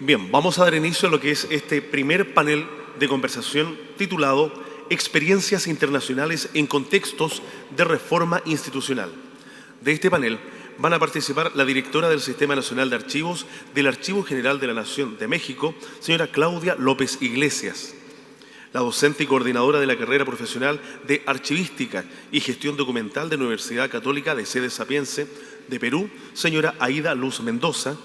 Bien, vamos a dar inicio a lo que es este primer panel de conversación titulado Experiencias internacionales en contextos de reforma institucional. De este panel van a participar la directora del Sistema Nacional de Archivos del Archivo General de la Nación de México, señora Claudia López Iglesias, la docente y coordinadora de la carrera profesional de Archivística y Gestión Documental de la Universidad Católica de Sede Sapiense de Perú, señora Aida Luz Mendoza,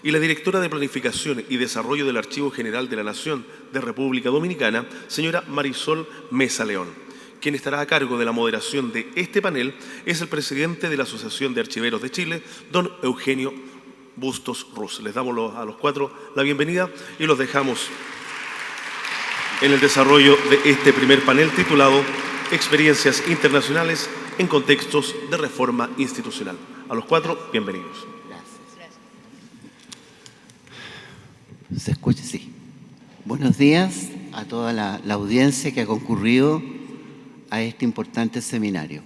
y la directora de Planificación y Desarrollo del Archivo General de la Nación de República Dominicana, señora Marisol Mesa León. Quien estará a cargo de la moderación de este panel es el presidente de la Asociación de Archiveros de Chile, don Eugenio Bustos Ruz. Les damos a los cuatro la bienvenida y los dejamos en el desarrollo de este primer panel titulado Experiencias internacionales en contextos de reforma institucional. A los cuatro, bienvenidos. ¿Se escucha? Sí. Buenos días a toda la audiencia que ha concurrido a este importante seminario.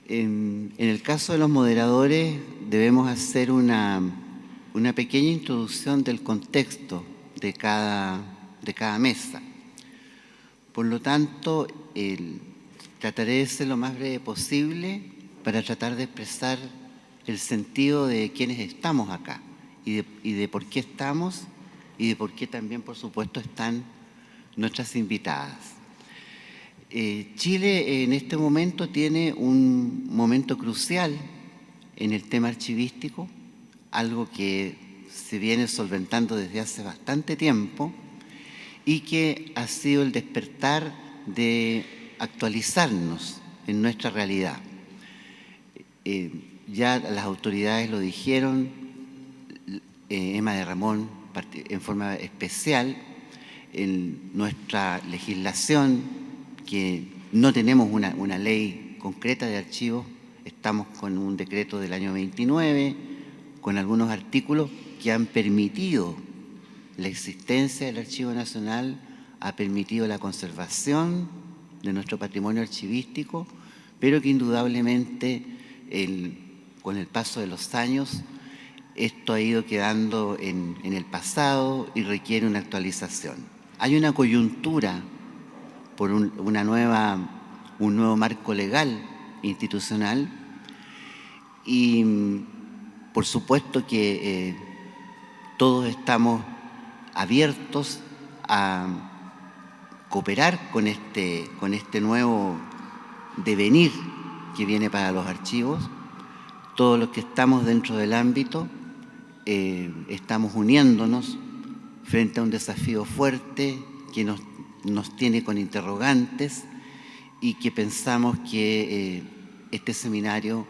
En el caso de los moderadores, debemos hacer una pequeña introducción del contexto de cada mesa. Por lo tanto, trataré de ser lo más breve posible para tratar de expresar el sentido de quienes estamos acá y de por qué estamos y de por qué también, por supuesto, están nuestras invitadas. Chile en este momento tiene un momento crucial en el tema archivístico, algo que se viene solventando desde hace bastante tiempo y que ha sido el despertar de actualizarnos en nuestra realidad. Ya las autoridades lo dijeron, Emma de Ramón en forma especial, en nuestra legislación, que no tenemos una ley concreta de archivos, estamos con un decreto del año 29, con algunos artículos que han permitido la existencia del Archivo Nacional, ha permitido la conservación de nuestro patrimonio archivístico, pero que indudablemente con el paso de los años esto ha ido quedando en el pasado y requiere una actualización. Hay una coyuntura por un nuevo marco legal institucional y por supuesto que todos estamos abiertos a cooperar con este nuevo devenir que viene para los archivos. Todos los que estamos dentro del ámbito estamos uniéndonos frente a un desafío fuerte que nos tiene con interrogantes y que pensamos que este seminario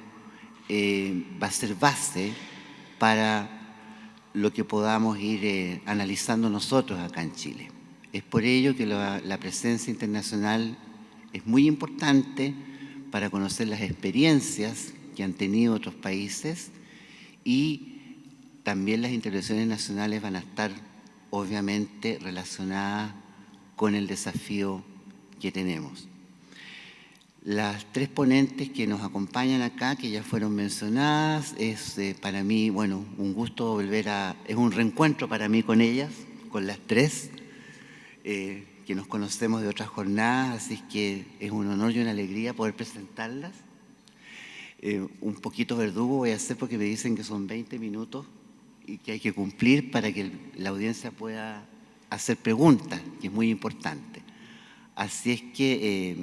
va a ser base para lo que podamos ir analizando nosotros acá en Chile. Es por ello que la presencia internacional es muy importante para conocer las experiencias que han tenido otros países y también las intervenciones nacionales van a estar obviamente relacionadas con el desafío que tenemos. Las tres ponentes que nos acompañan acá, que ya fueron mencionadas, es para mí, bueno, un gusto es un reencuentro para mí con ellas, con las tres, que nos conocemos de otras jornadas, así que es un honor y una alegría poder presentarlas. Un poquito verdugo voy a hacer porque me dicen que son 20 minutos y que hay que cumplir para que la audiencia pueda hacer preguntas, que es muy importante. Así es que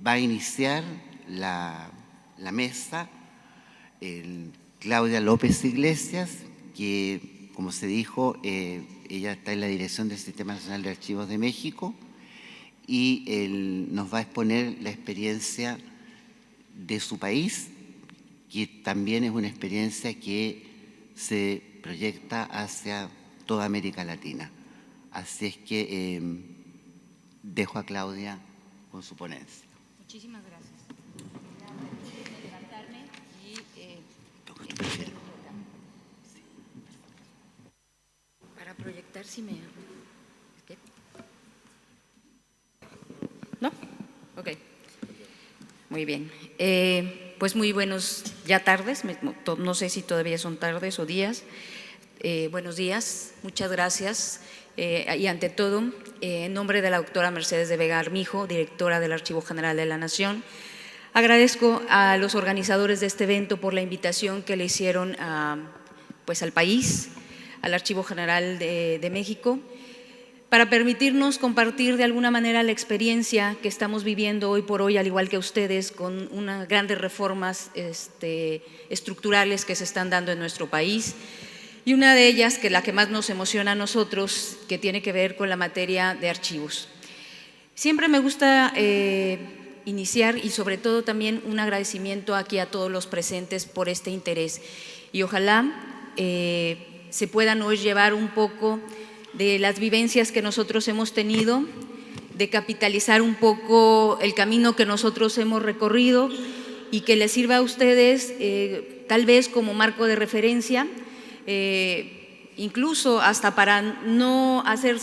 va a iniciar la mesa Claudia López Iglesias, que, como se dijo, ella está en la dirección del Sistema Nacional de Archivos de México y nos va a exponer la experiencia de su país, que también es una experiencia que se proyecta hacia toda América Latina. Así es que dejo a Claudia con su ponencia. Muchísimas gracias. Levantarme y lo que tú prefieras. para proyectar si me... ¿Qué? ¿No? Ok. Muy bien. Pues muy buenos ya tardes, no sé si todavía son tardes o días. Buenos días, muchas gracias. Y ante todo, en nombre de la doctora Mercedes de Vega Armijo, directora del Archivo General de la Nación, agradezco a los organizadores de este evento por la invitación que le hicieron pues al país, al Archivo General de México, para permitirnos compartir de alguna manera la experiencia que estamos viviendo hoy por hoy, al igual que ustedes, con unas grandes reformas estructurales que se están dando en nuestro país. Y una de ellas, que es la que más nos emociona a nosotros, que tiene que ver con la materia de archivos. Siempre me gusta iniciar y sobre todo también un agradecimiento aquí a todos los presentes por este interés. Y ojalá se puedan hoy llevar un poco de las vivencias que nosotros hemos tenido, de capitalizar un poco el camino que nosotros hemos recorrido y que les sirva a ustedes tal vez como marco de referencia, incluso hasta para no hacer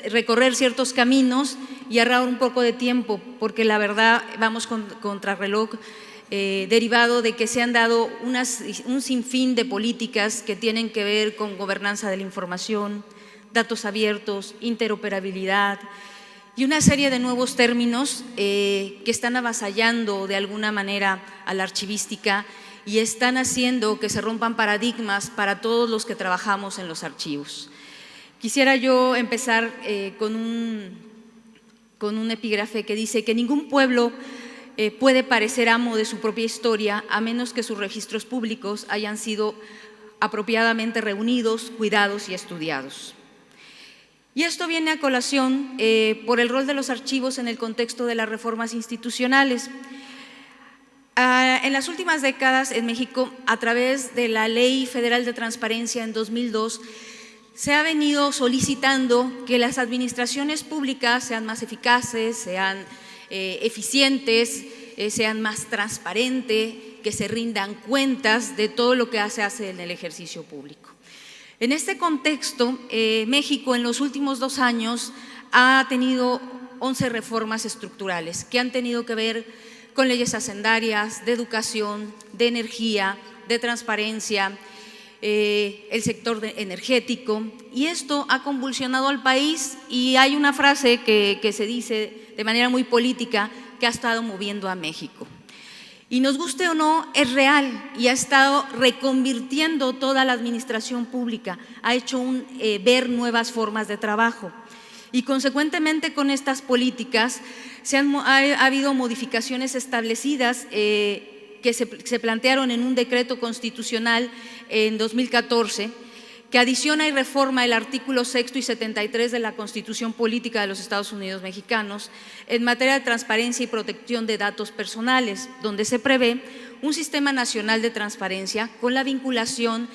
recorrer ciertos caminos y ahorrar un poco de tiempo, porque la verdad vamos contra reloj, derivado de que se han dado un sinfín de políticas que tienen que ver con gobernanza de la información, datos abiertos, interoperabilidad y una serie de nuevos términos que están avasallando de alguna manera a la archivística y están haciendo que se rompan paradigmas para todos los que trabajamos en los archivos. Quisiera yo empezar con un epígrafe que dice que ningún pueblo puede parecer amo de su propia historia a menos que sus registros públicos hayan sido apropiadamente reunidos, cuidados y estudiados. Y esto viene a colación por el rol de los archivos en el contexto de las reformas institucionales. En las últimas décadas en México, a través de la Ley Federal de Transparencia en 2002, se ha venido solicitando que las administraciones públicas sean más eficaces, sean eficientes, sean más transparentes, que se rindan cuentas de todo lo que se hace en el ejercicio público. En este contexto, México en los últimos 2 años ha tenido 11 reformas estructurales que han tenido que ver con leyes hacendarias, de educación, de energía, de transparencia, el sector energético, y esto ha convulsionado al país y hay una frase que se dice de manera muy política que ha estado moviendo a México. Y nos guste o no, es real y ha estado reconvirtiendo toda la administración pública, ha hecho ver nuevas formas de trabajo. Y consecuentemente con estas políticas ha habido modificaciones establecidas que se plantearon en un decreto constitucional en 2014 que adiciona y reforma el artículo 6º y 73 de la Constitución Política de los Estados Unidos Mexicanos en materia de transparencia y protección de datos personales, donde se prevé un sistema nacional de transparencia con la vinculación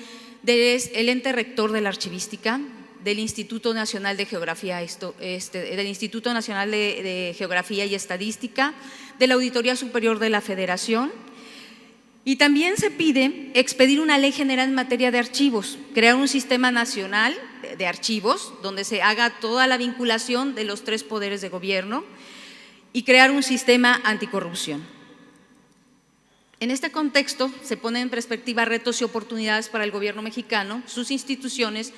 del ente rector de la archivística, del Instituto Nacional de Geografía, del Instituto Nacional de Geografía y Estadística, de la Auditoría Superior de la Federación. Y también se pide expedir una ley general en materia de archivos, crear un sistema nacional de archivos donde se haga toda la vinculación de los 3 poderes de gobierno y crear un sistema anticorrupción. En este contexto se ponen en perspectiva retos y oportunidades para el gobierno mexicano, sus instituciones,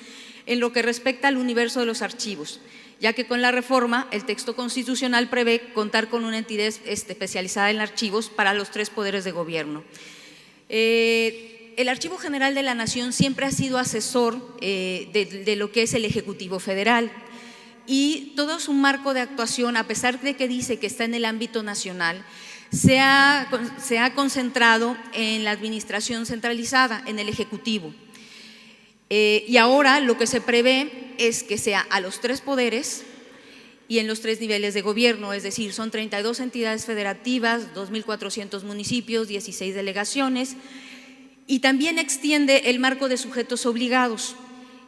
en lo que respecta al universo de los archivos, ya que con la reforma el texto constitucional prevé contar con una entidad especializada en archivos para los 3 poderes de gobierno. El Archivo General de la Nación siempre ha sido asesor de lo que es el Ejecutivo Federal y todo su marco de actuación, a pesar de que dice que está en el ámbito nacional, se ha concentrado en la administración centralizada, en el Ejecutivo. Y ahora lo que se prevé es que sea a los 3 poderes y en los 3 niveles de gobierno, es decir, son 32 entidades federativas, 2.400 municipios, 16 delegaciones, y también extiende el marco de sujetos obligados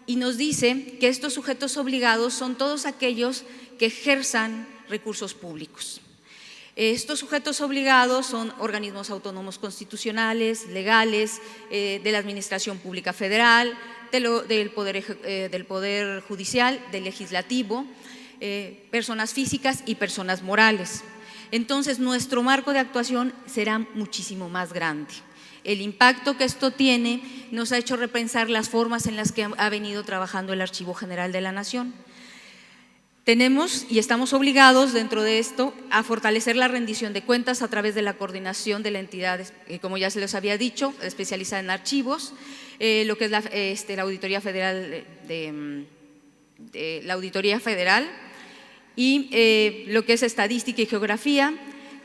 y nos dice que estos sujetos obligados son todos aquellos que ejerzan recursos públicos. Estos sujetos obligados son organismos autónomos constitucionales, legales, de la Administración Pública Federal, del Poder Judicial, del Legislativo, personas físicas y personas morales. Entonces, nuestro marco de actuación será muchísimo más grande. El impacto que esto tiene nos ha hecho repensar las formas en las que ha venido trabajando el Archivo General de la Nación. Tenemos y estamos obligados dentro de esto a fortalecer la rendición de cuentas a través de la coordinación de la entidad, como ya se les había dicho, especializada en archivos, lo que es la Auditoría Federal la Auditoría Federal y lo que es estadística y geografía,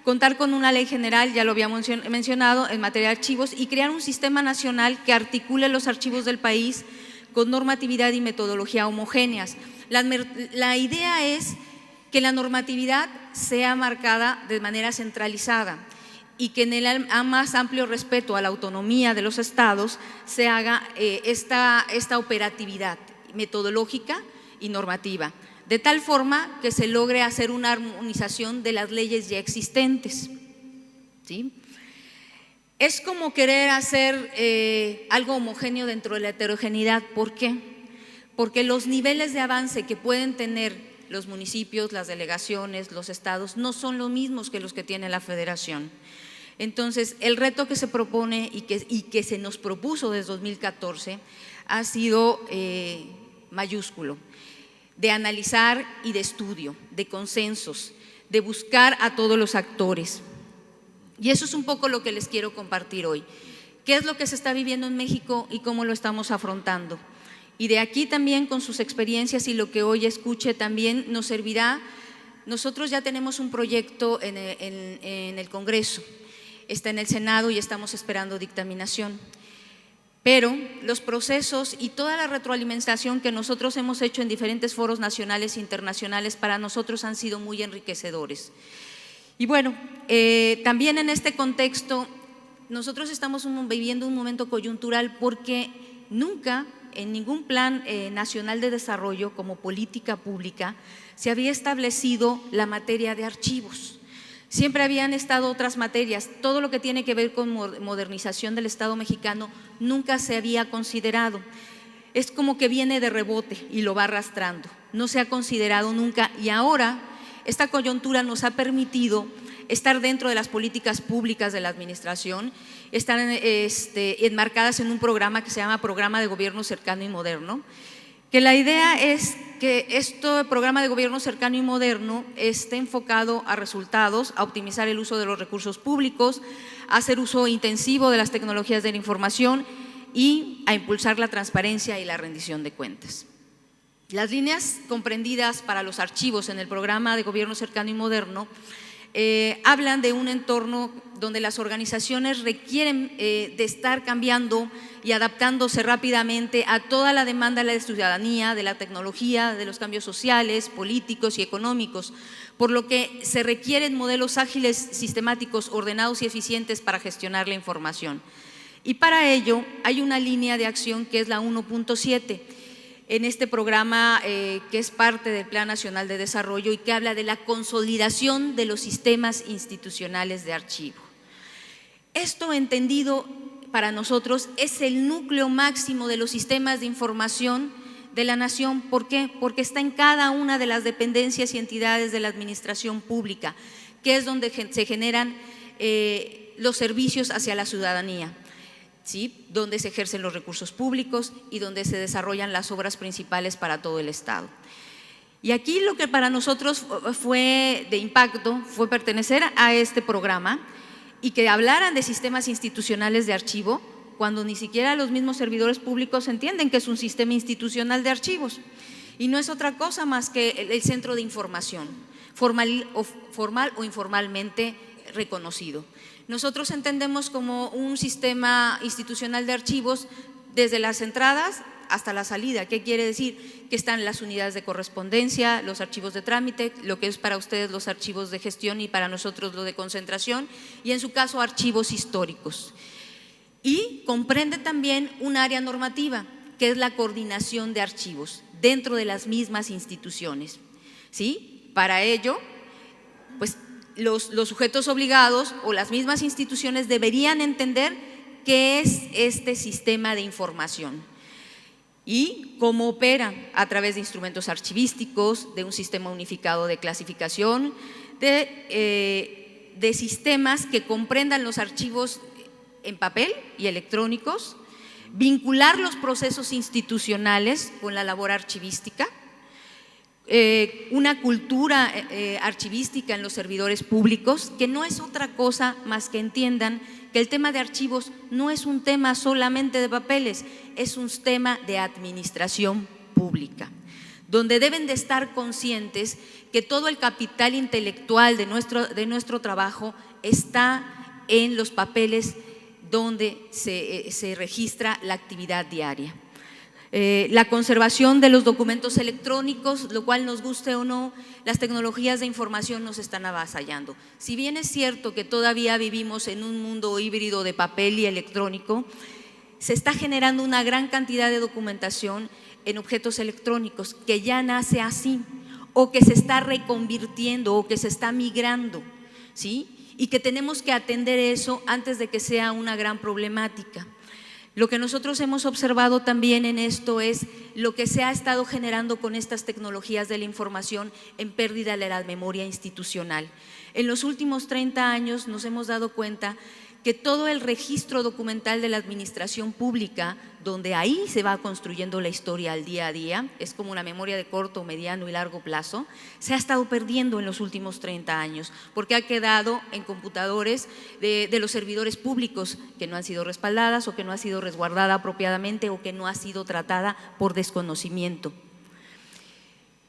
contar con una ley general, ya lo habíamos mencionado, en materia de archivos y crear un sistema nacional que articule los archivos del país con normatividad y metodología homogéneas. La idea es que la normatividad sea marcada de manera centralizada y que en el más amplio respeto a la autonomía de los estados se haga esta operatividad metodológica y normativa, de tal forma que se logre hacer una armonización de las leyes ya existentes, ¿sí? Es como querer hacer algo homogéneo dentro de la heterogeneidad. ¿Por qué? Porque los niveles de avance que pueden tener los municipios, las delegaciones, los estados, no son los mismos que los que tiene la federación. Entonces, el reto que se propone y que se nos propuso desde 2014 ha sido mayúsculo, de analizar y de estudio, de consensos, de buscar a todos los actores. Y eso es un poco lo que les quiero compartir hoy. ¿Qué es lo que se está viviendo en México y cómo lo estamos afrontando? Y de aquí también con sus experiencias y lo que hoy escuche también nos servirá. Nosotros ya tenemos un proyecto en el Congreso, está en el Senado y estamos esperando dictaminación. Pero los procesos y toda la retroalimentación que nosotros hemos hecho en diferentes foros nacionales e internacionales para nosotros han sido muy enriquecedores. Y bueno, también en este contexto nosotros estamos viviendo un momento coyuntural porque nunca en ningún plan nacional de desarrollo como política pública se había establecido la materia de archivos. Siempre habían estado otras materias, todo lo que tiene que ver con modernización del Estado mexicano nunca se había considerado. Es como que viene de rebote y lo va arrastrando, no se ha considerado nunca y ahora esta coyuntura nos ha permitido estar dentro de las políticas públicas de la administración, están enmarcadas en un programa que se llama Programa de Gobierno Cercano y Moderno, que la idea es que este programa de gobierno cercano y moderno esté enfocado a resultados, a optimizar el uso de los recursos públicos, a hacer uso intensivo de las tecnologías de la información y a impulsar la transparencia y la rendición de cuentas. Las líneas comprendidas para los archivos en el programa de gobierno cercano y moderno hablan de un entorno donde las organizaciones requieren de estar cambiando y adaptándose rápidamente a toda la demanda de la ciudadanía, de la tecnología, de los cambios sociales, políticos y económicos, por lo que se requieren modelos ágiles, sistemáticos, ordenados y eficientes para gestionar la información. Y para ello hay una línea de acción que es la 1.7. en este programa que es parte del Plan Nacional de Desarrollo y que habla de la consolidación de los sistemas institucionales de archivo. Esto entendido para nosotros es el núcleo máximo de los sistemas de información de la nación. ¿Por qué? Porque está en cada una de las dependencias y entidades de la administración pública, que es donde se generan los servicios hacia la ciudadanía. ¿Sí? Donde se ejercen los recursos públicos y donde se desarrollan las obras principales para todo el Estado. Y aquí lo que para nosotros fue de impacto fue pertenecer a este programa y que hablaran de sistemas institucionales de archivo cuando ni siquiera los mismos servidores públicos entienden que es un sistema institucional de archivos y no es otra cosa más que el centro de información, formal o informalmente reconocido. Nosotros entendemos como un sistema institucional de archivos desde las entradas hasta la salida. ¿Qué quiere decir? Que están las unidades de correspondencia, los archivos de trámite, lo que es para ustedes los archivos de gestión y para nosotros lo de concentración, y en su caso archivos históricos. Y comprende también un área normativa, que es la coordinación de archivos dentro de las mismas instituciones. ¿Sí? Para ello, pues los sujetos obligados o las mismas instituciones deberían entender qué es este sistema de información y cómo opera a través de instrumentos archivísticos, de un sistema unificado de clasificación, de sistemas que comprendan los archivos en papel y electrónicos, vincular los procesos institucionales con la labor archivística, una cultura archivística en los servidores públicos, que no es otra cosa más que entiendan que el tema de archivos no es un tema solamente de papeles, es un tema de administración pública, donde deben de estar conscientes que todo el capital intelectual de nuestro trabajo está en los papeles donde se registra la actividad diaria. La conservación de los documentos electrónicos, lo cual nos guste o no, las tecnologías de información nos están avasallando. Si bien es cierto que todavía vivimos en un mundo híbrido de papel y electrónico, se está generando una gran cantidad de documentación en objetos electrónicos que ya nace así, o que se está reconvirtiendo, o que se está migrando, ¿sí? Y que tenemos que atender eso antes de que sea una gran problemática. Lo que nosotros hemos observado también en esto es lo que se ha estado generando con estas tecnologías de la información en pérdida de la memoria institucional. En los últimos 30 años nos hemos dado cuenta que todo el registro documental de la administración pública, donde ahí se va construyendo la historia al día a día, es como una memoria de corto, mediano y largo plazo, se ha estado perdiendo en los últimos 30 años, porque ha quedado en computadores de los servidores públicos que no han sido respaldadas o que no ha sido resguardada apropiadamente o que no ha sido tratada por desconocimiento.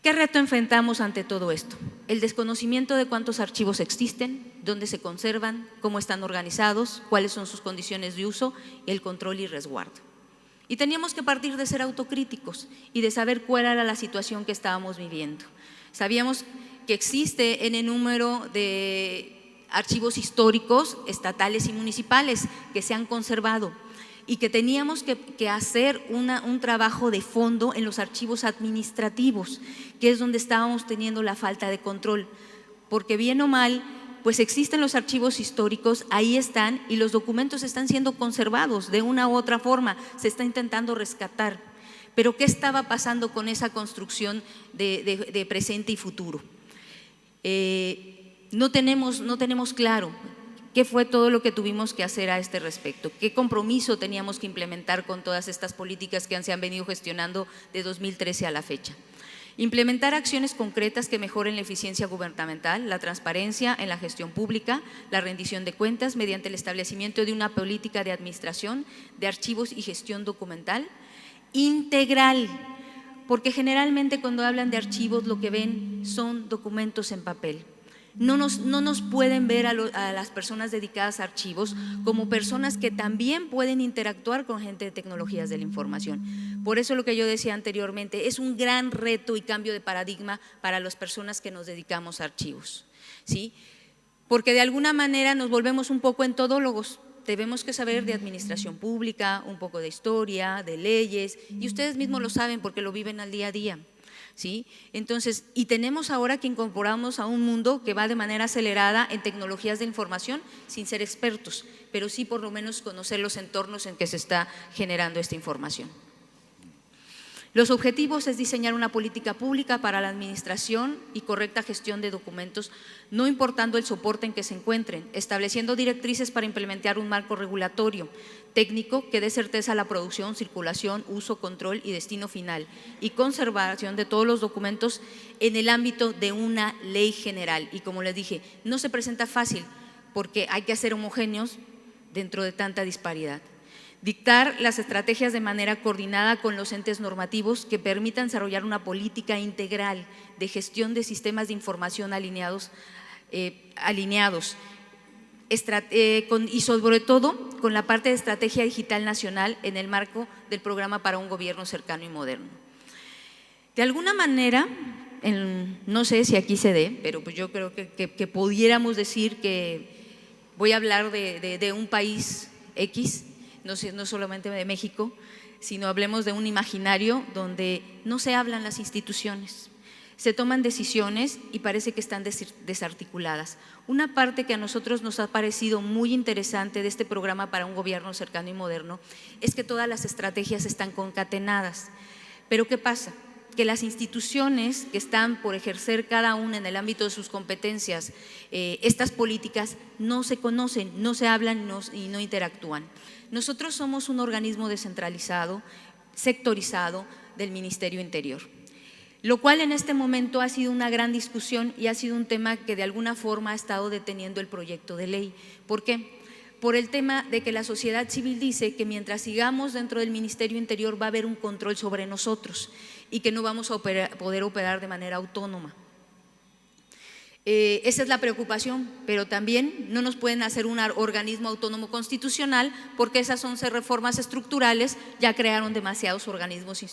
¿Qué reto enfrentamos ante todo esto? El desconocimiento de cuántos archivos existen, dónde se conservan, cómo están organizados, cuáles son sus condiciones de uso, el control y resguardo. Y teníamos que partir de ser autocríticos y de saber cuál era la situación que estábamos viviendo. Sabíamos que existe en el número de archivos históricos, estatales y municipales que se han conservado, y que teníamos que hacer un trabajo de fondo en los archivos administrativos, que es donde estábamos teniendo la falta de control, porque bien o mal, pues existen los archivos históricos, ahí están, y los documentos están siendo conservados de una u otra forma, se está intentando rescatar. Pero ¿qué estaba pasando con esa construcción de presente y futuro? No tenemos claro qué fue todo lo que tuvimos que hacer a este respecto, qué compromiso teníamos que implementar con todas estas políticas que se han venido gestionando de 2013 a la fecha. Implementar acciones concretas que mejoren la eficiencia gubernamental, la transparencia en la gestión pública, la rendición de cuentas mediante el establecimiento de una política de administración de archivos y gestión documental integral, porque generalmente cuando hablan de archivos lo que ven son documentos en papel. No nos pueden ver a las personas dedicadas a archivos como personas que también pueden interactuar con gente de tecnologías de la información. Por eso lo que yo decía anteriormente, es un gran reto y cambio de paradigma para las personas que nos dedicamos a archivos, ¿sí? Porque de alguna manera nos volvemos un poco entodólogos. Debemos que saber de administración pública, un poco de historia, de leyes, y ustedes mismos lo saben porque lo viven al día a día. ¿Sí? Entonces, y tenemos ahora que incorporarnos a un mundo que va de manera acelerada en tecnologías de información sin ser expertos, pero sí por lo menos conocer los entornos en que se está generando esta información. Los objetivos es diseñar una política pública para la administración y correcta gestión de documentos, no importando el soporte en que se encuentren, estableciendo directrices para implementar un marco regulatorio técnico que dé certeza a la producción, circulación, uso, control y destino final y conservación de todos los documentos en el ámbito de una ley general. Y como les dije, no se presenta fácil porque hay que hacer homogéneos dentro de tanta disparidad. Dictar las estrategias de manera coordinada con los entes normativos que permitan desarrollar una política integral de gestión de sistemas de información alineados y sobre todo con la parte de estrategia digital nacional en el marco del programa para un gobierno cercano y moderno. De alguna manera, no sé si aquí se dé, pero pues yo creo que pudiéramos decir que voy a hablar de un país X, no solamente de México, sino hablemos de un imaginario donde no se hablan las instituciones, se toman decisiones y parece que están desarticuladas. Una parte que a nosotros nos ha parecido muy interesante de este programa para un gobierno cercano y moderno es que todas las estrategias están concatenadas. Pero ¿qué pasa? que las instituciones que están por ejercer cada una en el ámbito de sus competencias estas políticas no se conocen, no se hablan y no interactúan. Nosotros somos un organismo descentralizado, sectorizado del Ministerio Interior, lo cual en este momento ha sido una gran discusión y ha sido un tema que de alguna forma ha estado deteniendo el proyecto de ley. ¿Por qué? Por el tema de que la sociedad civil dice que mientras sigamos dentro del Ministerio Interior va a haber un control sobre nosotros y que no vamos a poder operar de manera autónoma. Esa es la preocupación, pero también no nos pueden hacer un organismo autónomo constitucional porque esas 11 reformas estructurales ya crearon demasiados organismos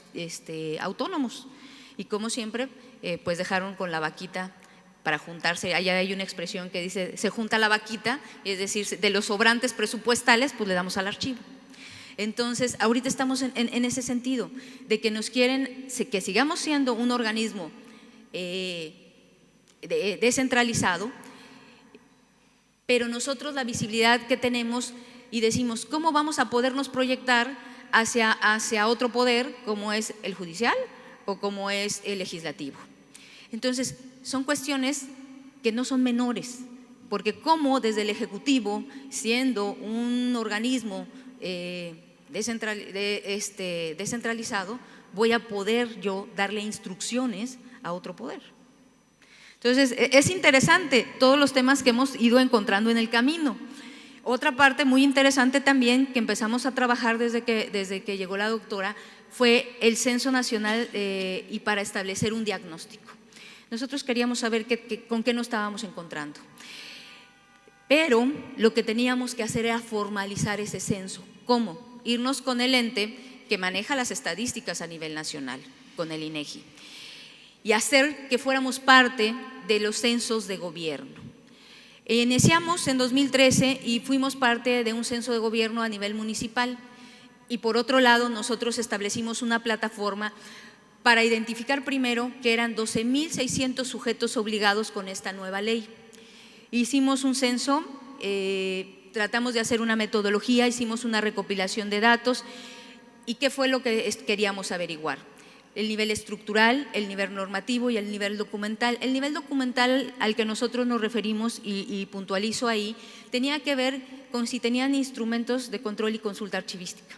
autónomos y como siempre pues dejaron con la vaquita para juntarse. Allá hay una expresión que dice se junta la vaquita, es decir, de los sobrantes presupuestales pues le damos al archivo. Entonces ahorita estamos en ese sentido de que nos quieren que sigamos siendo un organismo descentralizado, pero nosotros la visibilidad que tenemos y decimos ¿cómo vamos a podernos proyectar hacia otro poder como es el judicial o como es el legislativo? Entonces son cuestiones que no son menores, porque cómo desde el Ejecutivo, siendo un organismo descentralizado, voy a poder yo darle instrucciones a otro poder. Entonces es interesante todos los temas que hemos ido encontrando en el camino. Otra parte muy interesante también que empezamos a trabajar desde que llegó la doctora fue el Censo Nacional y para establecer un diagnóstico. Nosotros queríamos saber con qué nos estábamos encontrando, pero lo que teníamos que hacer era formalizar ese censo. ¿Cómo? Irnos con el ente que maneja las estadísticas a nivel nacional, con el INEGI, y hacer que fuéramos parte de los censos de gobierno. Iniciamos en 2013 y fuimos parte de un censo de gobierno a nivel municipal y por otro lado nosotros establecimos una plataforma para identificar primero que eran 12,600 sujetos obligados con esta nueva ley. Hicimos un censo, tratamos de hacer una metodología, hicimos una recopilación de datos y ¿qué fue lo que queríamos averiguar? El nivel estructural, el nivel normativo y el nivel documental. El nivel documental al que nosotros nos referimos y puntualizo ahí, tenía que ver con si tenían instrumentos de control y consulta archivística.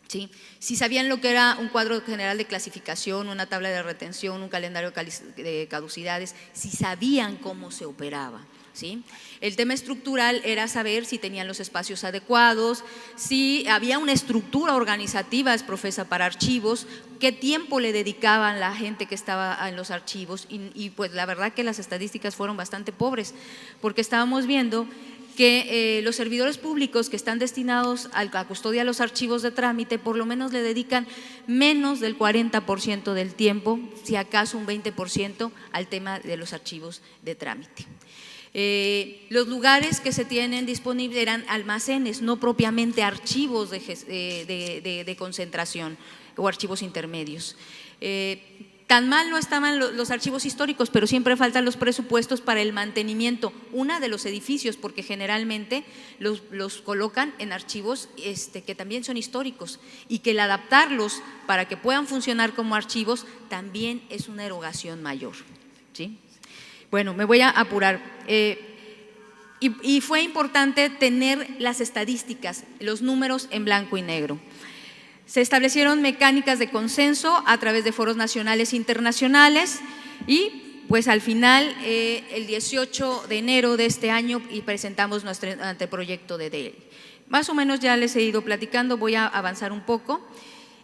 ¿Sí? Si sabían lo que era un cuadro general de clasificación, una tabla de retención, un calendario de caducidades, si sabían cómo se operaba. ¿Sí? El tema estructural era saber si tenían los espacios adecuados, si había una estructura organizativa, es profesa, para archivos, qué tiempo le dedicaban la gente que estaba en los archivos y pues la verdad que las estadísticas fueron bastante pobres porque estábamos viendo que los servidores públicos que están destinados a la custodia de los archivos de trámite por lo menos le dedican menos del 40% del tiempo, si acaso un 20% al tema de los archivos de trámite. Los lugares que se tienen disponibles eran almacenes, no propiamente archivos de concentración o archivos intermedios. Tan mal no estaban los archivos históricos, pero siempre faltan los presupuestos para el mantenimiento, de los edificios, porque generalmente los colocan en archivos que también son históricos y que el adaptarlos para que puedan funcionar como archivos también es una erogación mayor. ¿Sí? Bueno, me voy a apurar. Y fue importante tener las estadísticas, los números en blanco y negro. Se establecieron mecánicas de consenso a través de foros nacionales e internacionales y pues al final el 18 de enero de este año y presentamos nuestro anteproyecto de ley. Más o menos ya les he ido platicando, voy a avanzar un poco.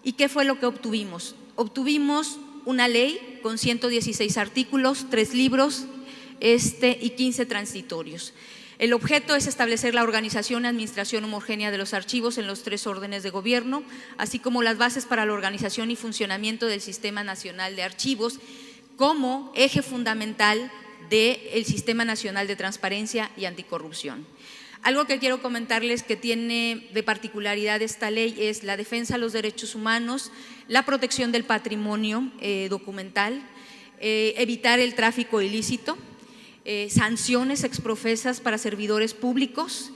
¿Y qué fue lo que obtuvimos? Obtuvimos una ley con 116 artículos, 3 libros y 15 transitorios. El objeto es establecer la organización y administración homogénea de los archivos en los 3 órdenes de gobierno, así como las bases para la organización y funcionamiento del Sistema Nacional de Archivos como eje fundamental del Sistema Nacional de Transparencia y Anticorrupción. Algo que quiero comentarles que tiene de particularidad esta ley es la defensa de los derechos humanos, la protección del patrimonio documental, evitar el tráfico ilícito, sanciones exprofesas para servidores públicos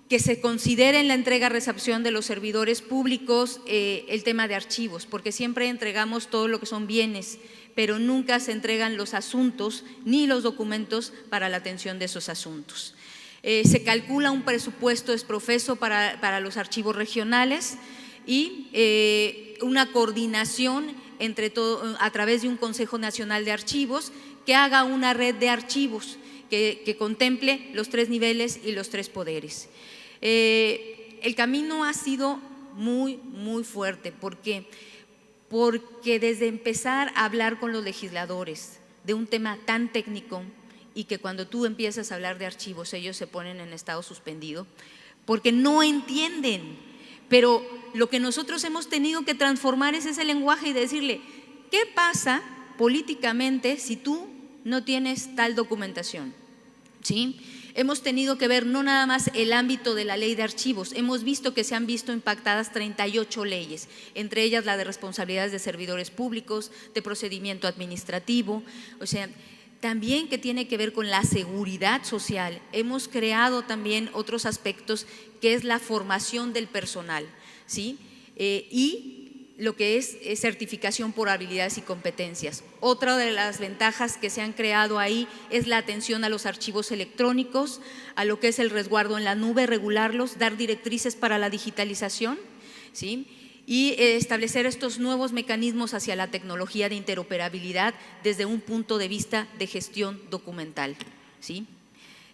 que se considere en la entrega-recepción de los servidores públicos el tema de archivos, porque siempre entregamos todo lo que son bienes, pero nunca se entregan los asuntos ni los documentos para la atención de esos asuntos. Se calcula un presupuesto exprofeso para los archivos regionales y una coordinación entre todo, a través de un Consejo Nacional de Archivos que haga una red de archivos que contemple los 3 niveles y los 3 poderes. El camino ha sido muy fuerte. ¿Por qué? Porque desde empezar a hablar con los legisladores de un tema tan técnico y que cuando tú empiezas a hablar de archivos ellos se ponen en estado suspendido porque no entienden, pero lo que nosotros hemos tenido que transformar es ese lenguaje y decirle, ¿qué pasa políticamente si tú no tienes tal documentación? ¿Sí? Hemos tenido que ver no nada más el ámbito de la ley de archivos, hemos visto que se han visto impactadas 38 leyes, entre ellas la de responsabilidades de servidores públicos, de procedimiento administrativo, o sea, también que tiene que ver con la seguridad social. Hemos creado también otros aspectos que es la formación del personal, ¿sí? Y lo que es certificación por habilidades y competencias. Otra de las ventajas que se han creado ahí es la atención a los archivos electrónicos, a lo que es el resguardo en la nube, regularlos, dar directrices para la digitalización, ¿sí? Y establecer estos nuevos mecanismos hacia la tecnología de interoperabilidad desde un punto de vista de gestión documental, ¿sí?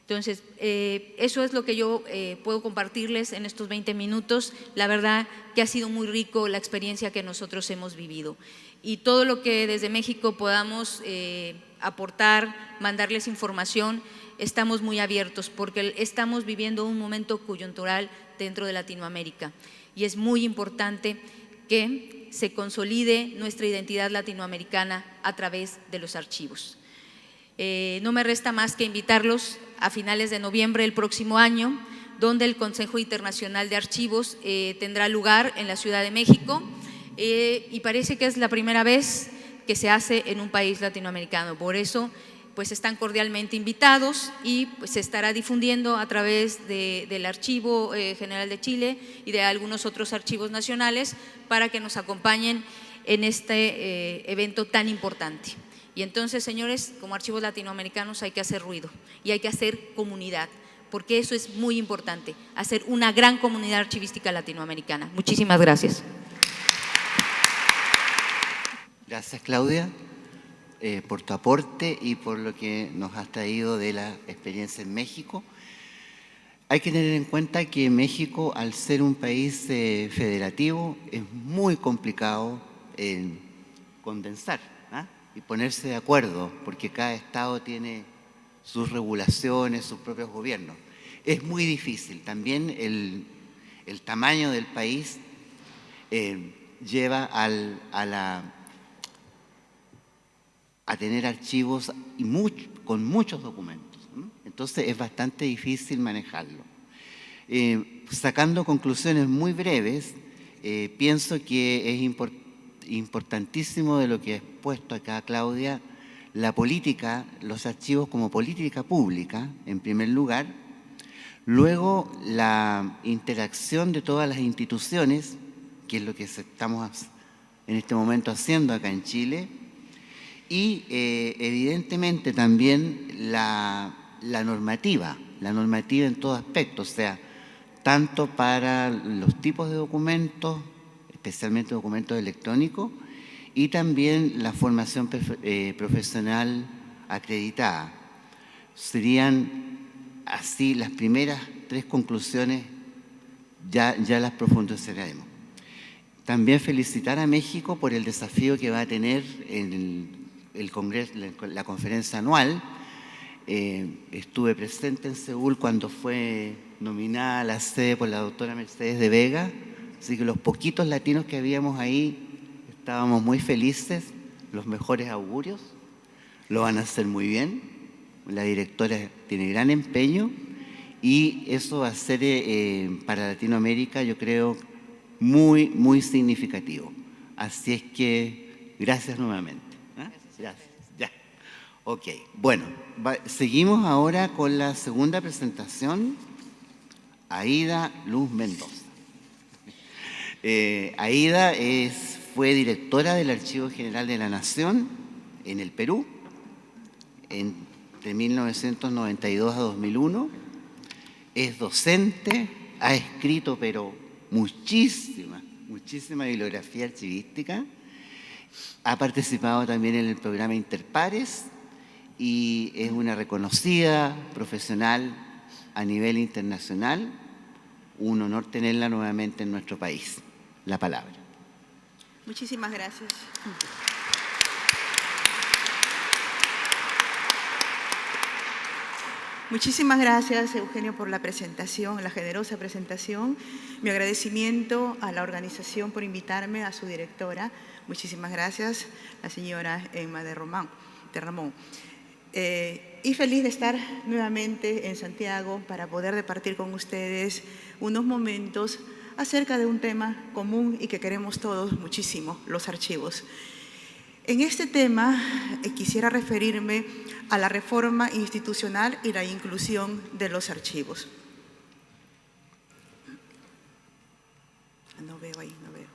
Entonces, eso es lo que yo puedo compartirles en estos 20 minutos. La verdad que ha sido muy rico la experiencia que nosotros hemos vivido. Y todo lo que desde México podamos aportar, mandarles información, estamos muy abiertos porque estamos viviendo un momento coyuntural dentro de Latinoamérica. Y es muy importante que se consolide nuestra identidad latinoamericana a través de los archivos. No me resta más que invitarlos a finales de noviembre del próximo año, donde el Consejo Internacional de Archivos tendrá lugar en la Ciudad de México y parece que es la primera vez que se hace en un país latinoamericano. Por eso, pues están cordialmente invitados y pues, se estará difundiendo a través del Archivo General de Chile y de algunos otros archivos nacionales para que nos acompañen en este evento tan importante. Y entonces, señores, como archivos latinoamericanos hay que hacer ruido y hay que hacer comunidad, porque eso es muy importante, hacer una gran comunidad archivística latinoamericana. Muchísimas gracias. Gracias, Claudia, por tu aporte y por lo que nos has traído de la experiencia en México. Hay que tener en cuenta que México, al ser un país federativo, es muy complicado condensar y ponerse de acuerdo, porque cada estado tiene sus regulaciones, sus propios gobiernos. Es muy difícil. También el tamaño del país lleva a tener archivos con muchos documentos, ¿no? Entonces es bastante difícil manejarlo. Sacando conclusiones muy breves, pienso que es importantísimo de lo que ha expuesto acá Claudia, la política, los archivos como política pública, en primer lugar, luego la interacción de todas las instituciones, que es lo que estamos en este momento haciendo acá en Chile, y evidentemente también la normativa en todo aspecto, o sea, tanto para los tipos de documentos, especialmente documentos electrónicos, y también la formación profesional acreditada. Serían así las primeras 3 conclusiones, ya las profundizaremos. También felicitar a México por el desafío que va a tener en el Congreso, la conferencia anual. Estuve presente en Seúl cuando fue nominada a la sede por la doctora Mercedes de Vega, así que los poquitos latinos que habíamos ahí estábamos muy felices, los mejores augurios, lo van a hacer muy bien, la directora tiene gran empeño y eso va a ser para Latinoamérica, yo creo, muy significativo. Así es que gracias nuevamente. Gracias. Ya. Ok, bueno, seguimos ahora con la segunda presentación. Aída Luz Mendoza. Aída fue directora del Archivo General de la Nación en el Perú de 1992 a 2001. Es docente, ha escrito pero muchísima bibliografía archivística. Ha participado también en el programa Interpares y es una reconocida profesional a nivel internacional. Un honor tenerla nuevamente en nuestro país. La palabra. Muchísimas gracias. Muchísimas gracias, Eugenio, por la presentación, la generosa presentación. Mi agradecimiento a la organización por invitarme, a su directora. Muchísimas gracias, la señora Emma de Ramón. Y feliz de estar nuevamente en Santiago para poder departir con ustedes unos momentos acerca de un tema común y que queremos todos muchísimo, los archivos. En este tema quisiera referirme a la reforma institucional y la inclusión de los archivos. No veo ahí, no veo.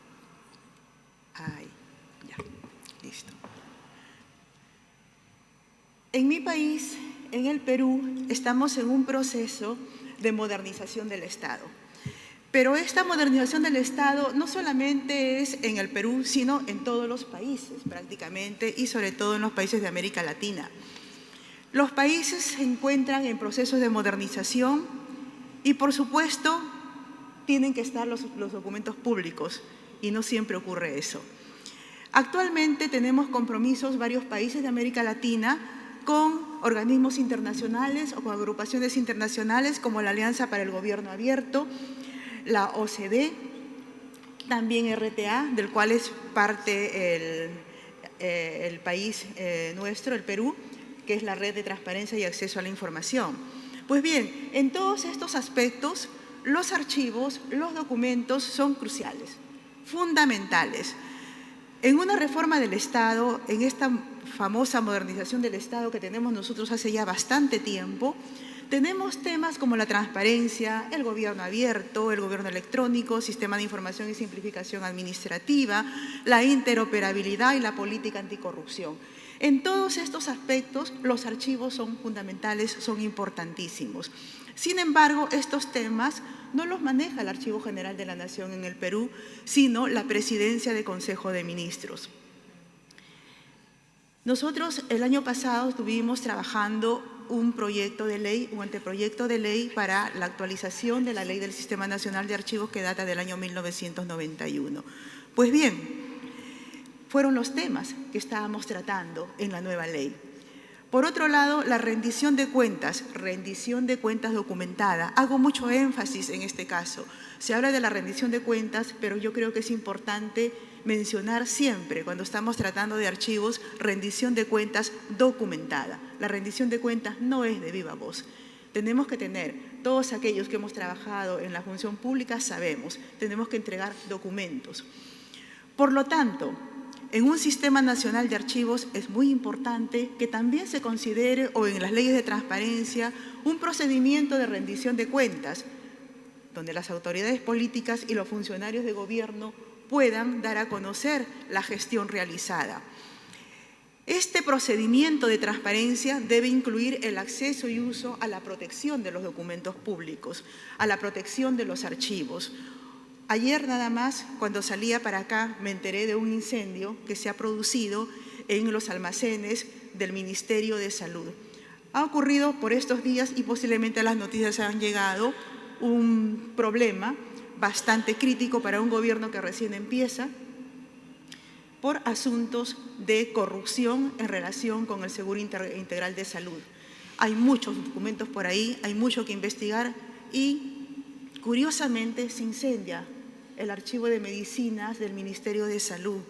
Ahí, ya, listo. En mi país, en el Perú, estamos en un proceso de modernización del Estado. Pero esta modernización del Estado no solamente es en el Perú, sino en todos los países prácticamente y sobre todo en los países de América Latina. Los países se encuentran en procesos de modernización y, por supuesto, tienen que estar los documentos públicos y no siempre ocurre eso. Actualmente tenemos compromisos varios países de América Latina con organismos internacionales o con agrupaciones internacionales como la Alianza para el Gobierno Abierto, la OCDE, también RTA, del cual es parte el país nuestro, el Perú, que es la Red de Transparencia y Acceso a la Información. Pues bien, en todos estos aspectos, los archivos, los documentos son cruciales, fundamentales. En una reforma del Estado, en esta famosa modernización del Estado que tenemos nosotros hace ya bastante tiempo, tenemos temas como la transparencia, el gobierno abierto, el gobierno electrónico, sistema de información y simplificación administrativa, la interoperabilidad y la política anticorrupción. En todos estos aspectos, los archivos son fundamentales, son importantísimos. Sin embargo, estos temas no los maneja el Archivo General de la Nación en el Perú, sino la Presidencia del Consejo de Ministros. Nosotros el año pasado estuvimos trabajando un proyecto de ley, un anteproyecto de ley para la actualización de la Ley del Sistema Nacional de Archivos que data del año 1991. Pues bien, fueron los temas que estábamos tratando en la nueva ley. Por otro lado, la rendición de cuentas documentada. Hago mucho énfasis en este caso. Se habla de la rendición de cuentas, pero yo creo que es importante mencionar siempre, cuando estamos tratando de archivos, rendición de cuentas documentada. La rendición de cuentas no es de viva voz. Tenemos que tener, todos aquellos que hemos trabajado en la función pública sabemos, tenemos que entregar documentos. Por lo tanto, en un sistema nacional de archivos es muy importante que también se considere, o en las leyes de transparencia, un procedimiento de rendición de cuentas, donde las autoridades políticas y los funcionarios de gobierno puedan dar a conocer la gestión realizada. Este procedimiento de transparencia debe incluir el acceso y uso a la protección de los documentos públicos, a la protección de los archivos. Ayer nada más, cuando salía para acá, me enteré de un incendio que se ha producido en los almacenes del Ministerio de Salud. Ha ocurrido por estos días y posiblemente a las noticias han llegado un problema bastante crítico para un gobierno que recién empieza por asuntos de corrupción en relación con el Seguro Integral de Salud. Hay muchos documentos por ahí, hay mucho que investigar y, curiosamente, se incendia el archivo de medicinas del Ministerio de Salud.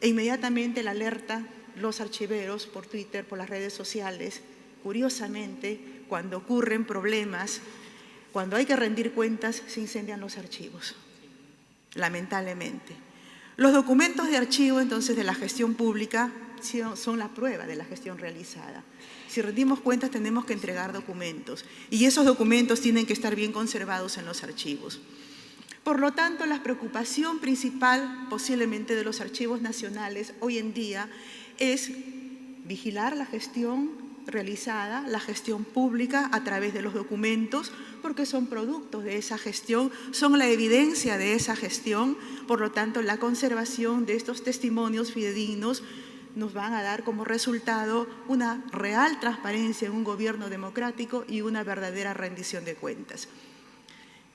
E inmediatamente la alerta los archiveros por Twitter, por las redes sociales. Curiosamente, cuando ocurren problemas, cuando hay que rendir cuentas, se incendian los archivos, lamentablemente. Los documentos de archivo, entonces, de la gestión pública son la prueba de la gestión realizada. Si rendimos cuentas tenemos que entregar documentos y esos documentos tienen que estar bien conservados en los archivos. Por lo tanto, la preocupación principal posiblemente de los archivos nacionales hoy en día es vigilar la gestión realizada, la gestión pública a través de los documentos, porque son productos de esa gestión, son la evidencia de esa gestión. Por lo tanto, la conservación de estos testimonios fidedignos nos van a dar como resultado una real transparencia en un gobierno democrático y una verdadera rendición de cuentas.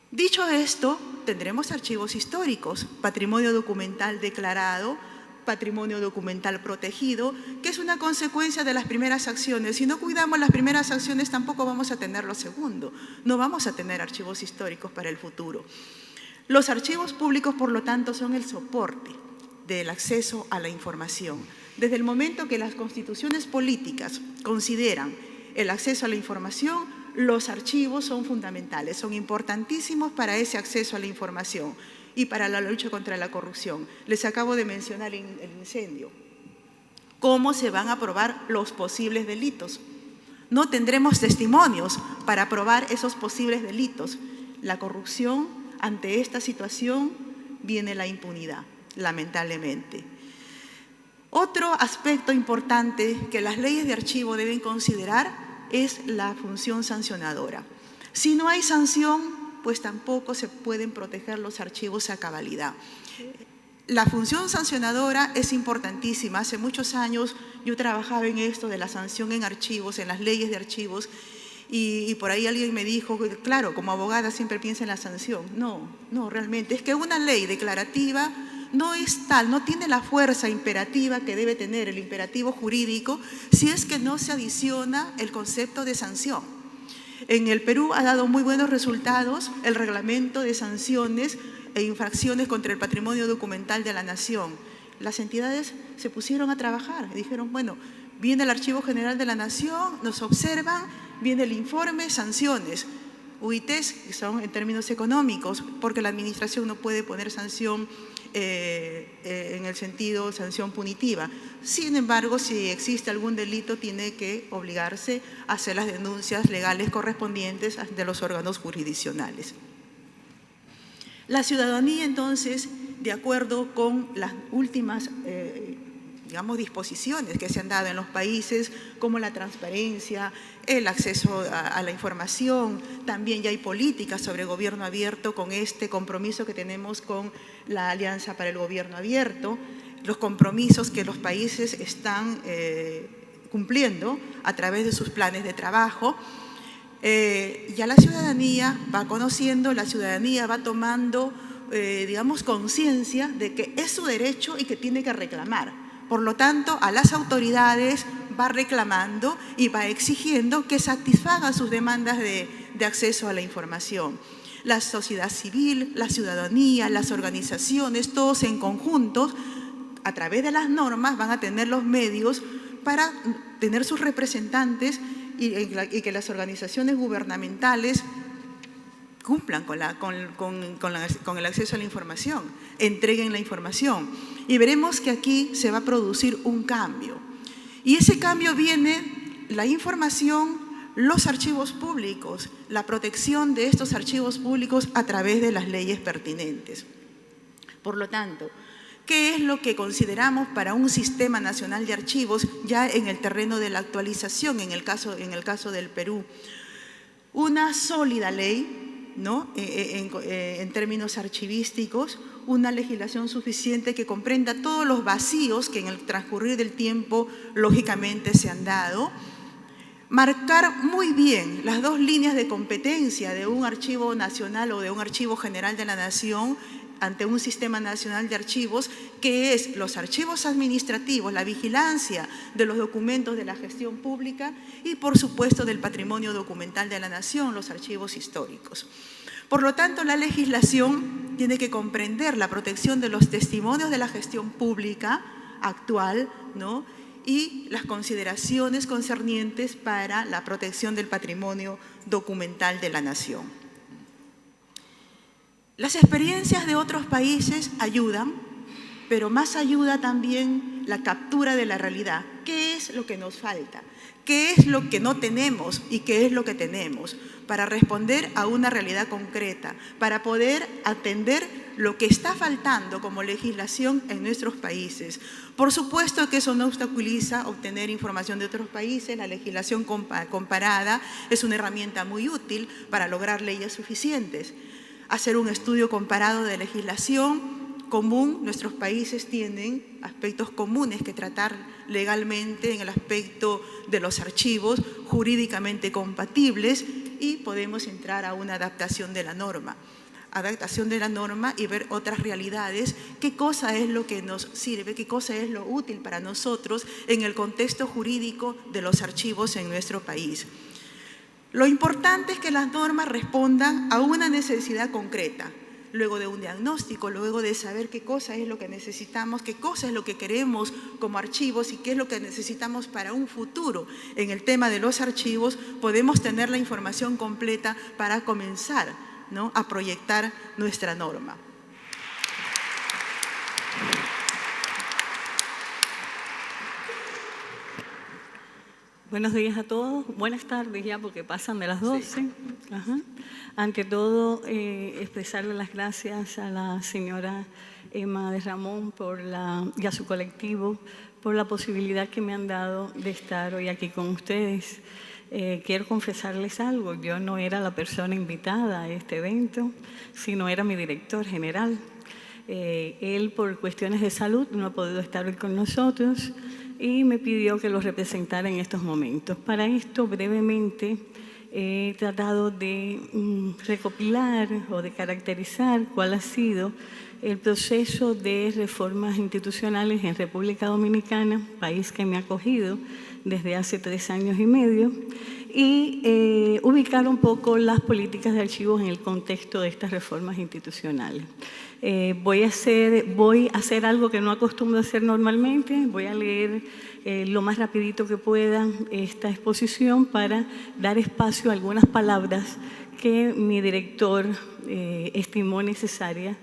Dicho esto, tendremos archivos históricos, patrimonio documental declarado, patrimonio documental protegido, que es una consecuencia de las primeras acciones. Si no cuidamos las primeras acciones, tampoco vamos a tener lo segundo. No vamos a tener archivos históricos para el futuro. Los archivos públicos, por lo tanto, son el soporte del acceso a la información. Desde el momento que las constituciones políticas consideran el acceso a la información, los archivos son fundamentales, son importantísimos para ese acceso a la información y para la lucha contra la corrupción. Les acabo de mencionar el incendio. ¿Cómo se van a probar los posibles delitos? No tendremos testimonios para probar esos posibles delitos. La corrupción, ante esta situación, viene la impunidad, lamentablemente. Otro aspecto importante que las leyes de archivo deben considerar es la función sancionadora. Si no hay sanción, pues tampoco se pueden proteger los archivos a cabalidad. La función sancionadora es importantísima. Hace muchos años yo trabajaba en esto de la sanción en archivos, en las leyes de archivos, y por ahí alguien me dijo, claro, como abogada siempre piensa en la sanción. No, realmente. Es que una ley declarativa no es tal, no tiene la fuerza imperativa que debe tener el imperativo jurídico si es que no se adiciona el concepto de sanción. En el Perú ha dado muy buenos resultados el reglamento de sanciones e infracciones contra el patrimonio documental de la nación. Las entidades se pusieron a trabajar y dijeron, bueno, viene el Archivo General de la Nación, nos observan, viene el informe, sanciones. UITs, que son en términos económicos, porque la administración no puede poner sanción en el sentido sanción punitiva. Sin embargo, si existe algún delito, tiene que obligarse a hacer las denuncias legales correspondientes de los órganos jurisdiccionales. La ciudadanía, entonces, de acuerdo con las últimas disposiciones que se han dado en los países, como la transparencia, el acceso a la información, también ya hay políticas sobre gobierno abierto con este compromiso que tenemos con la Alianza para el Gobierno Abierto, los compromisos que los países están cumpliendo a través de sus planes de trabajo. Ya la ciudadanía va conociendo, la ciudadanía va tomando, conciencia de que es su derecho y que tiene que reclamar. Por lo tanto, a las autoridades va reclamando y va exigiendo que satisfagan sus demandas de acceso a la información. La sociedad civil, la ciudadanía, las organizaciones, todos en conjunto, a través de las normas, van a tener los medios para tener sus representantes y que las organizaciones gubernamentales cumplan con el acceso a la información, entreguen la información. Y veremos que aquí se va a producir un cambio. Y ese cambio viene la información, los archivos públicos, la protección de estos archivos públicos a través de las leyes pertinentes. Por lo tanto, ¿qué es lo que consideramos para un sistema nacional de archivos ya en el terreno de la actualización, en el caso del Perú? Una sólida ley, ¿no? En términos archivísticos, una legislación suficiente que comprenda todos los vacíos que en el transcurrir del tiempo lógicamente se han dado, marcar muy bien las dos líneas de competencia de un archivo nacional o de un archivo general de la nación ante un sistema nacional de archivos, que es los archivos administrativos, la vigilancia de los documentos de la gestión pública y, por supuesto, del patrimonio documental de la nación, los archivos históricos. Por lo tanto, la legislación tiene que comprender la protección de los testimonios de la gestión pública actual, ¿no? Y las consideraciones concernientes para la protección del patrimonio documental de la nación. Las experiencias de otros países ayudan, pero más ayuda también la captura de la realidad. ¿Qué es lo que nos falta? ¿Qué es lo que no tenemos y qué es lo que tenemos? Para responder a una realidad concreta, para poder atender lo que está faltando como legislación en nuestros países. Por supuesto que eso no obstaculiza obtener información de otros países. La legislación comparada es una herramienta muy útil para lograr leyes suficientes. Hacer un estudio comparado de legislación común. Nuestros países tienen aspectos comunes que tratar legalmente en el aspecto de los archivos, jurídicamente compatibles, y podemos entrar a una adaptación de la norma. Adaptación de la norma y ver otras realidades, qué cosa es lo que nos sirve, qué cosa es lo útil para nosotros en el contexto jurídico de los archivos en nuestro país. Lo importante es que las normas respondan a una necesidad concreta, luego de un diagnóstico, luego de saber qué cosa es lo que necesitamos, qué cosa es lo que queremos como archivos y qué es lo que necesitamos para un futuro. En el tema de los archivos podemos tener la información completa para comenzar, ¿no?, a proyectar nuestra norma. Buenos días a todos, buenas tardes ya porque pasan de las 12. Sí. Ante todo, expresarle las gracias a la señora Emma de Ramón y a su colectivo por la posibilidad que me han dado de estar hoy aquí con ustedes. Quiero confesarles algo, yo no era la persona invitada a este evento, sino era mi director general. Él, por cuestiones de salud, no ha podido estar hoy con nosotros y me pidió que lo representara en estos momentos. Para esto, brevemente, he tratado de recopilar o de caracterizar cuál ha sido el proceso de reformas institucionales en República Dominicana, país que me ha acogido desde hace 3 años y medio, y ubicar un poco las políticas de archivos en el contexto de estas reformas institucionales. Voy a hacer algo que no acostumbro a hacer normalmente, voy a leer lo más rapidito que pueda esta exposición para dar espacio a algunas palabras que mi director estimó necesarias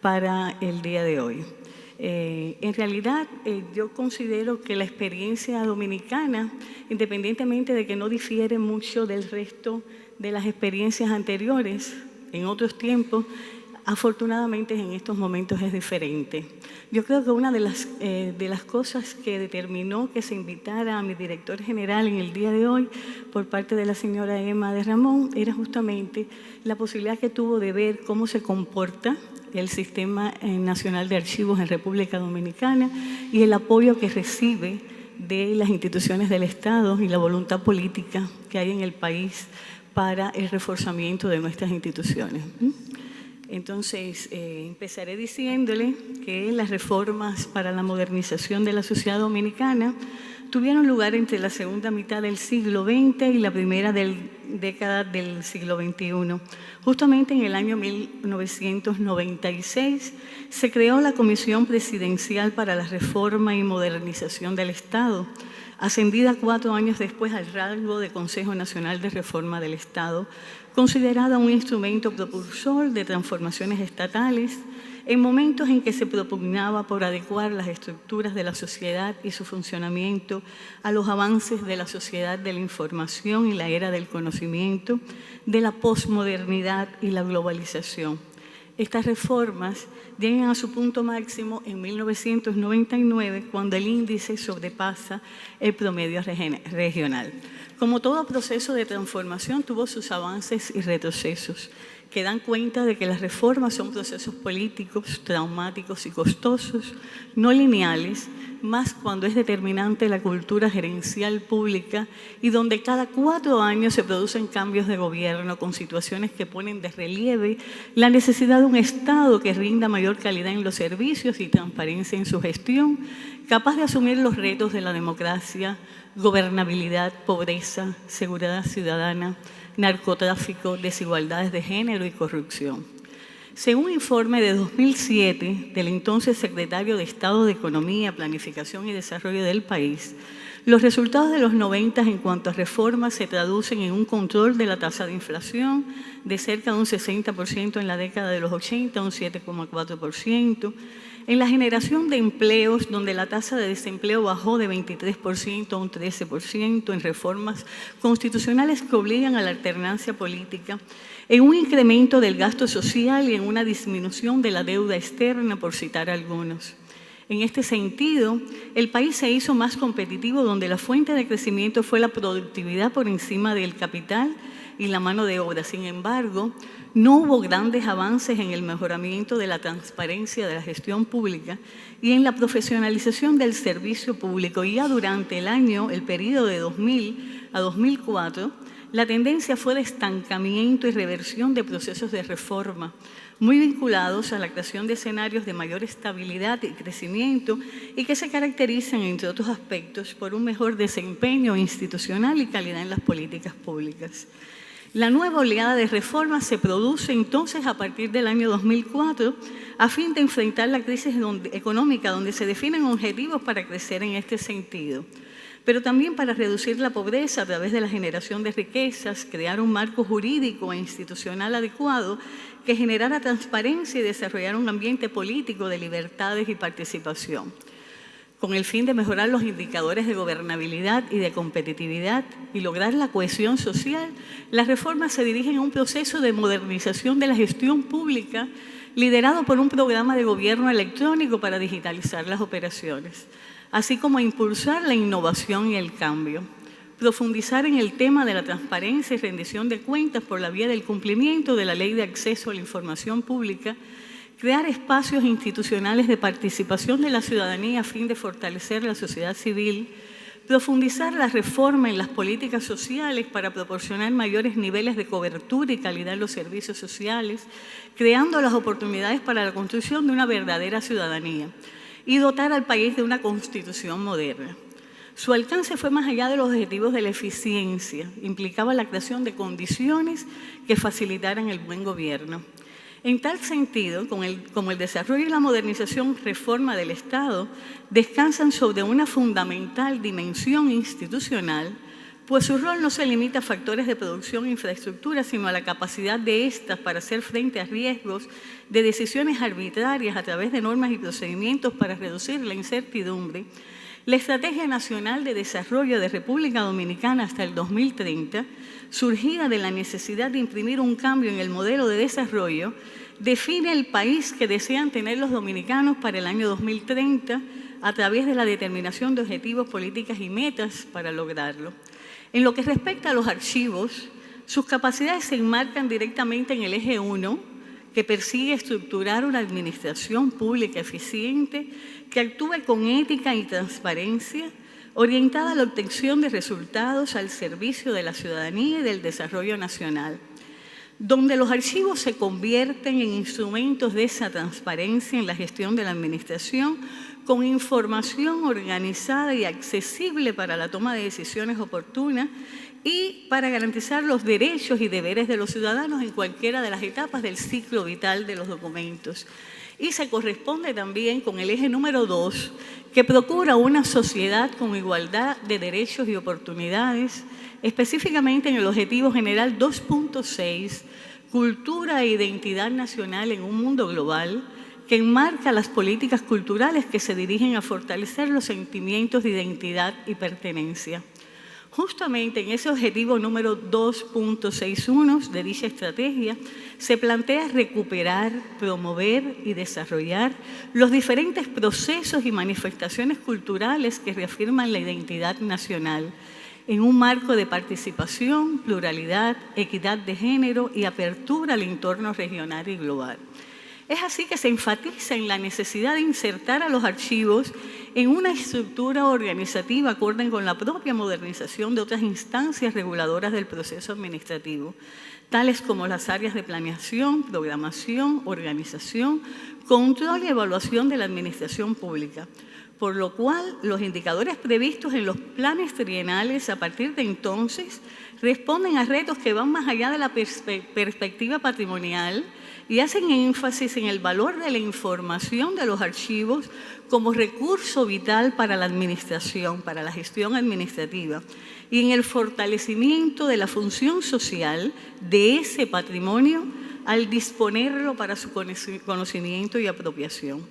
para el día de hoy. En realidad, yo considero que la experiencia dominicana, independientemente de que no difiere mucho del resto de las experiencias anteriores en otros tiempos, afortunadamente en estos momentos es diferente. Yo creo que una de las cosas que determinó que se invitara a mi director general en el día de hoy por parte de la señora Emma de Ramón era justamente la posibilidad que tuvo de ver cómo se comporta el Sistema Nacional de Archivos en República Dominicana y el apoyo que recibe de las instituciones del Estado y la voluntad política que hay en el país para el reforzamiento de nuestras instituciones. Entonces, empezaré diciéndole que las reformas para la modernización de la sociedad dominicana tuvieron lugar entre la segunda mitad del siglo XX y la primera década del siglo XXI. Justamente en el año 1996 se creó la Comisión Presidencial para la Reforma y Modernización del Estado, ascendida 4 años después al rango de Consejo Nacional de Reforma del Estado, considerada un instrumento propulsor de transformaciones estatales en momentos en que se propugnaba por adecuar las estructuras de la sociedad y su funcionamiento a los avances de la sociedad de la información y la era del conocimiento, de la posmodernidad y la globalización. Estas reformas llegan a su punto máximo en 1999, cuando el índice sobrepasa el promedio regional. Como todo proceso de transformación, tuvo sus avances y retrocesos, que dan cuenta de que las reformas son procesos políticos, traumáticos y costosos, no lineales, más cuando es determinante la cultura gerencial pública y donde cada 4 años se producen cambios de gobierno con situaciones que ponen de relieve la necesidad de un Estado que rinda mayor calidad en los servicios y transparencia en su gestión, capaz de asumir los retos de la democracia, gobernabilidad, pobreza, seguridad ciudadana, narcotráfico, desigualdades de género y corrupción. Según un informe de 2007 del entonces secretario de Estado de Economía, Planificación y Desarrollo del país, los resultados de los 90 en cuanto a reformas se traducen en un control de la tasa de inflación de cerca de un 60% en la década de los 80, un 7,4%, en la generación de empleos, donde la tasa de desempleo bajó de 23% a un 13%, en reformas constitucionales que obligan a la alternancia política, en un incremento del gasto social y en una disminución de la deuda externa, por citar algunos. En este sentido, el país se hizo más competitivo, donde la fuente de crecimiento fue la productividad por encima del capital y la mano de obra. Sin embargo, no hubo grandes avances en el mejoramiento de la transparencia de la gestión pública y en la profesionalización del servicio público. Y ya durante el periodo de 2000 a 2004, la tendencia fue de estancamiento y reversión de procesos de reforma, muy vinculados a la creación de escenarios de mayor estabilidad y crecimiento y que se caracterizan, entre otros aspectos, por un mejor desempeño institucional y calidad en las políticas públicas. La nueva oleada de reformas se produce entonces a partir del año 2004 a fin de enfrentar la crisis económica, donde se definen objetivos para crecer en este sentido, pero también para reducir la pobreza a través de la generación de riquezas, crear un marco jurídico e institucional adecuado que generara transparencia y desarrollar un ambiente político de libertades y participación. Con el fin de mejorar los indicadores de gobernabilidad y de competitividad y lograr la cohesión social, las reformas se dirigen a un proceso de modernización de la gestión pública liderado por un programa de gobierno electrónico para digitalizar las operaciones, así como a impulsar la innovación y el cambio. Profundizar en el tema de la transparencia y rendición de cuentas por la vía del cumplimiento de la Ley de Acceso a la Información Pública, crear espacios institucionales de participación de la ciudadanía a fin de fortalecer la sociedad civil, profundizar la reforma en las políticas sociales para proporcionar mayores niveles de cobertura y calidad en los servicios sociales, creando las oportunidades para la construcción de una verdadera ciudadanía y dotar al país de una constitución moderna. Su alcance fue más allá de los objetivos de la eficiencia, implicaba la creación de condiciones que facilitaran el buen gobierno. En tal sentido, como el desarrollo y la modernización reforma del Estado descansan sobre una fundamental dimensión institucional, pues su rol no se limita a factores de producción e infraestructura, sino a la capacidad de éstas para hacer frente a riesgos de decisiones arbitrarias a través de normas y procedimientos para reducir la incertidumbre. La Estrategia Nacional de Desarrollo de República Dominicana hasta el 2030, surgida de la necesidad de imprimir un cambio en el modelo de desarrollo, define el país que desean tener los dominicanos para el año 2030 a través de la determinación de objetivos, políticas y metas para lograrlo. En lo que respecta a los archivos, sus capacidades se enmarcan directamente en el eje 1, que persigue estructurar una administración pública eficiente que actúe con ética y transparencia, orientada a la obtención de resultados al servicio de la ciudadanía y del desarrollo nacional, donde los archivos se convierten en instrumentos de esa transparencia en la gestión de la administración, con información organizada y accesible para la toma de decisiones oportunas y para garantizar los derechos y deberes de los ciudadanos en cualquiera de las etapas del ciclo vital de los documentos. Y se corresponde también con el eje número 2, que procura una sociedad con igualdad de derechos y oportunidades, específicamente en el objetivo general 2.6, cultura e identidad nacional en un mundo global, que enmarca las políticas culturales que se dirigen a fortalecer los sentimientos de identidad y pertenencia. Justamente en ese objetivo número 2.61 de dicha estrategia se plantea recuperar, promover y desarrollar los diferentes procesos y manifestaciones culturales que reafirman la identidad nacional en un marco de participación, pluralidad, equidad de género y apertura al entorno regional y global. Es así que se enfatiza en la necesidad de insertar a los archivos en una estructura organizativa acorde con la propia modernización de otras instancias reguladoras del proceso administrativo, tales como las áreas de planeación, programación, organización, control y evaluación de la administración pública, por lo cual los indicadores previstos en los planes trienales a partir de entonces responden a retos que van más allá de la perspectiva patrimonial y hacen énfasis en el valor de la información de los archivos como recurso vital para la administración, para la gestión administrativa, y en el fortalecimiento de la función social de ese patrimonio al disponerlo para su conocimiento y apropiación.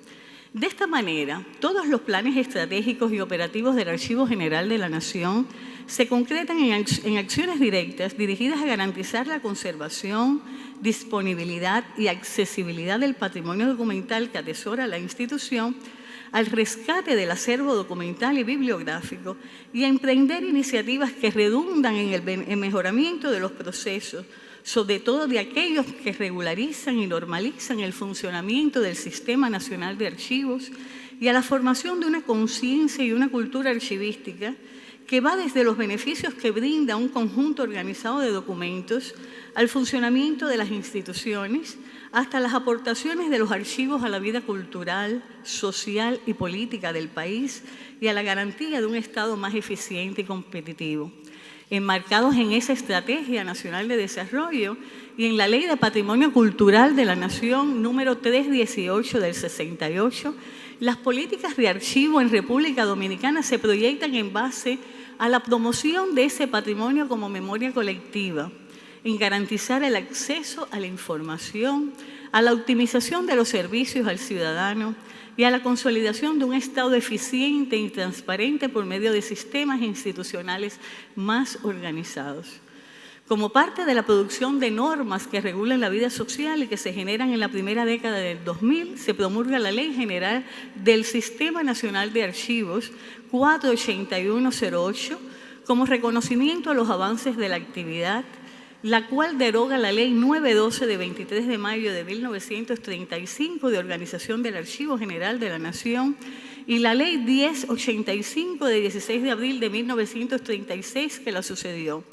De esta manera, todos los planes estratégicos y operativos del Archivo General de la Nación se concretan en acciones directas dirigidas a garantizar la conservación, disponibilidad y accesibilidad del patrimonio documental que atesora la institución, al rescate del acervo documental y bibliográfico y a emprender iniciativas que redundan en el mejoramiento de los procesos, sobre todo de aquellos que regularizan y normalizan el funcionamiento del Sistema Nacional de Archivos, y a la formación de una conciencia y una cultura archivística que va desde los beneficios que brinda un conjunto organizado de documentos al funcionamiento de las instituciones, hasta las aportaciones de los archivos a la vida cultural, social y política del país y a la garantía de un Estado más eficiente y competitivo. Enmarcados en esa Estrategia Nacional de Desarrollo y en la Ley de Patrimonio Cultural de la Nación número 318 del 68, las políticas de archivo en República Dominicana se proyectan en base a la promoción de ese patrimonio como memoria colectiva, en garantizar el acceso a la información, a la optimización de los servicios al ciudadano y a la consolidación de un Estado eficiente y transparente por medio de sistemas institucionales más organizados. Como parte de la producción de normas que regulan la vida social y que se generan en la primera década del 2000, se promulga la Ley General del Sistema Nacional de Archivos 48108 como reconocimiento a los avances de la actividad, la cual deroga la Ley 912 de 23 de mayo de 1935 de Organización del Archivo General de la Nación y la Ley 1085 de 16 de abril de 1936 que la sucedió.